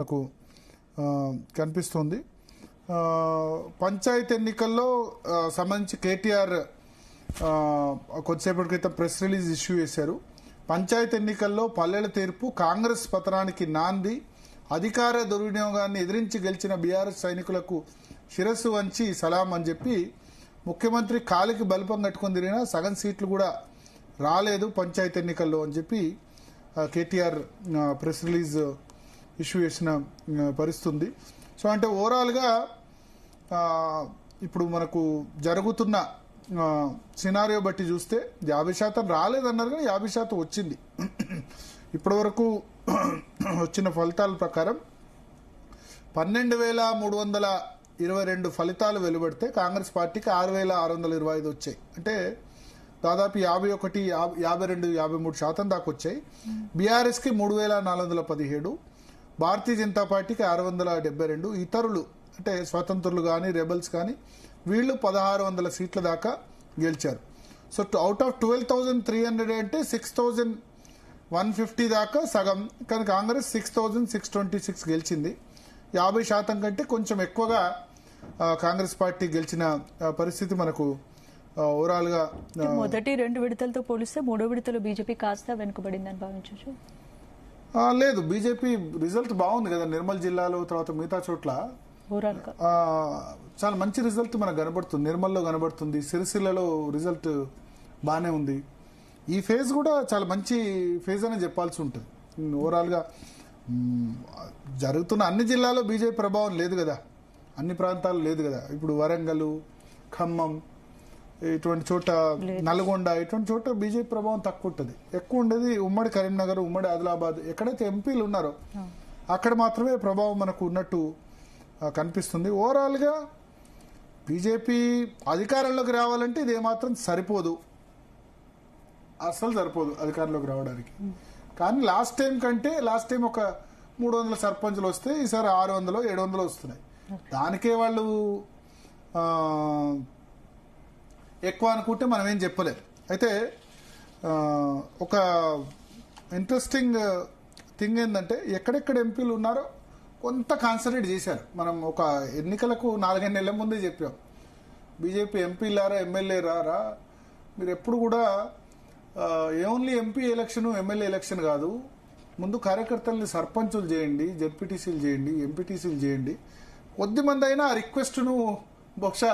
నాకు కనిపిస్తుంది. పంచాయతీ ఎన్నికల్లో సంబంధించి కేటీఆర్ కొద్దిసేపటి క్రితం ప్రెస్ రిలీజ్ ఇష్యూ చేశారు. పంచాయతీ ఎన్నికల్లో పల్లెల తీర్పు కాంగ్రెస్ పతనానికి నాంది, అధికార దుర్వినియోగాన్ని ఎదిరించి గెలిచిన బీఆర్ఎస్ సైనికులకు శిరస్సు వంచి సలాం అని చెప్పి ముఖ్యమంత్రి కాలికి బల్పం కట్టుకొని తిరిగినా సగం సీట్లు కూడా రాలేదు పంచాయతీ ఎన్నికల్లో అని చెప్పి కేటీఆర్ ప్రెస్ రిలీజ్ ఇష్యూ చేసిన పరిస్థితుంది. సో అంటే ఓవరాల్గా ఇప్పుడు మనకు జరుగుతున్న సినారియో బట్టి చూస్తే 50% రాలేదన్నారు, కానీ 50% వచ్చింది. ఇప్పటి వరకు వచ్చిన ఫలితాల ప్రకారం 12,322 ఫలితాలు వెలువడితే కాంగ్రెస్ పార్టీకి 6,625 వచ్చాయి. అంటే దాదాపు 51, 52, 53% దాకా వచ్చాయి. బీఆర్ఎస్కి 3,417, భారతీయ జనతా పార్టీకి 672, ఇతరులు అంటే స్వతంత్రులు కానీ రెబల్స్ కానీ వీళ్ళు 1,600 సీట్ల దాకా గెలిచారు. సో అవుట్ ఆఫ్ 12,300 అంటే 6,150 దాకా సగం, కానీ కాంగ్రెస్ 6,626 గెలిచింది. 50% కంటే కొంచెం ఎక్కువగా కాంగ్రెస్ పార్టీ గెలిచిన పరిస్థితి మనకు ఓవరాల్ గా మొదటి 2 విడతలతో పోలిస్తే 3వ విడతలో బీజేపీ కాస్త వెనుకబడిందని భావించవచ్చు. లేదు, బీజేపీ రిజల్ట్ బాగుంది కదా నిర్మల్ జిల్లాలో, తర్వాత మిగతా చోట్ల చాలా మంచి రిజల్ట్ మనకు కనబడుతుంది. నిర్మల్లో కనబడుతుంది, సిరిసిల్లలో రిజల్ట్ బాగానే ఉంది. ఈ ఫేజ్ కూడా చాలా మంచి ఫేజ్ అని చెప్పాల్సి ఉంటుంది. ఓవరాల్ గా జరుగుతున్న అన్ని జిల్లాలో బీజేపీ ప్రభావం లేదు కదా, అన్ని ప్రాంతాలు లేదు కదా. ఇప్పుడు వరంగల్, ఖమ్మం ఇటువంటి చోట, నల్గొండ ఇటువంటి చోట బీజేపీ ప్రభావం తక్కువ ఉంటుంది. ఎక్కువ ఉండేది ఉమ్మడి కరీంనగర్, ఉమ్మడి ఆదిలాబాద్, ఎక్కడైతే ఎంపీలు ఉన్నారో అక్కడ మాత్రమే ప్రభావం మనకు ఉన్నట్టు కనిపిస్తుంది. ఓవరాల్ గా బీజేపీ అధికారంలోకి రావాలంటే ఇది ఏమాత్రం సరిపోదు, అసలు సరిపోదు అధికారంలోకి రావడానికి. కానీ లాస్ట్ టైం కంటే లాస్ట్ టైం ఒక 300 సర్పంచులు వస్తే ఈసారి 600, 700 వస్తున్నాయి. దానికే వాళ్ళు ఎక్కువ అనుకుంటే మనం ఏం చెప్పలేము. అయితే ఒక ఇంట్రెస్టింగ్ థింగ్ ఏంటంటే ఎక్కడెక్కడ ఎంపీలు ఉన్నారో కొంత కాన్సన్ట్రేట్ చేశారు. మనం ఒక ఎన్నికలకు 4-5 నెలల ముందే చెప్పాం, బీజేపీ ఎంపీలారా ఎమ్మెల్యే రారా, మీరు ఎప్పుడు కూడా only MP election MLA election కాదు, ముందు కార్యకర్తల్ని సర్పంచులు చేయండి, జెడ్పీటీసీలు చేయండి, ఎంపీటీసీలు చేయండి. కొద్దిమంది అయినా ఆ రిక్వెస్ట్ను బహుశా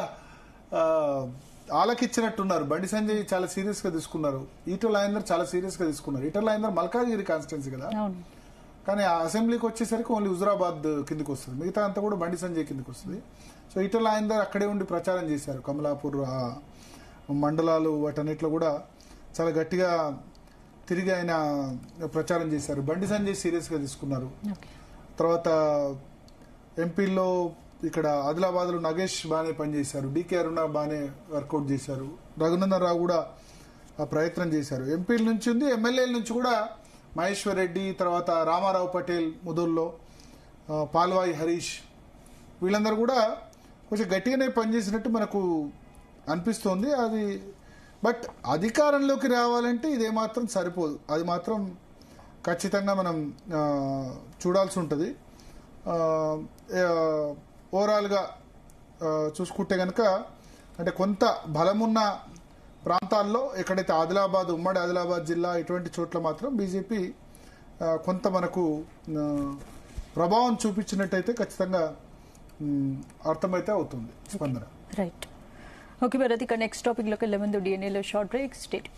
ఆలకిచ్చినట్టున్నారు. బండి సంజయ్ చాలా సీరియస్ గా తీసుకున్నారు, ఈటల రాజేందర్ చాలా సీరియస్ గా తీసుకున్నారు. ఈటల రాజేందర్ మల్కాజ్గిరి కాన్స్టిట్యున్సీ కదా, కానీ ఆ అసెంబ్లీకి వచ్చేసరికి ఓన్లీ హుజురాబాద్ కిందకి వస్తుంది, మిగతా అంతా కూడా బండి సంజయ్ కిందకి వస్తుంది. సో ఈటల రాజేందర్ అక్కడే ఉండి ప్రచారం చేశారు. కమలాపూర్ మండలాలు వాటన్నిటిలో కూడా చాలా గట్టిగా తిరిగి ఆయన ప్రచారం చేశారు. బండి సంజయ్ సీరియస్ గా తీసుకున్నారు. తర్వాత ఎంపీల్లో ఇక్కడ ఆదిలాబాద్లో నగేష్ బాగానే పనిచేశారు, డీకే అరుణ బాగానే వర్కౌట్ చేశారు, రఘునందన్ రావు కూడా ప్రయత్నం చేశారు. ఎంపీల నుంచి ఉంది, ఎమ్మెల్యేల నుంచి కూడా మహేశ్వర్ రెడ్డి, తర్వాత రామారావు పటేల్ ముదోల్లో, పాల్వాయి హరీష్, వీళ్ళందరూ కూడా కొంచెం గట్టిగానే పనిచేసినట్టు మనకు అనిపిస్తోంది. అది బట్ అధికారంలోకి రావాలంటే ఇదేమాత్రం సరిపోదు, అది మాత్రం ఖచ్చితంగా మనం చూడాల్సి ఉంటుంది. ఓవరాల్గా చూసుకుంటే కనుక అంటే కొంత బలమున్న ప్రాంతాల్లో ఎక్కడైతే ఆదిలాబాద్, ఉమ్మడి ఆదిలాబాద్ జిల్లా ఇటువంటి చోట్ల మాత్రం బీజేపీ కొంత మనకు ప్రభావం చూపించినట్టయితే ఖచ్చితంగా అర్థమైతే అవుతుంది స్పందన. రైట్, ఓకే భరత్, ఇక నెక్స్ట్ టాపిక్ లోకి వెళ్ళే ముందు డిఎన్ఏలో షార్ట్ బ్రేక్. స్టేట్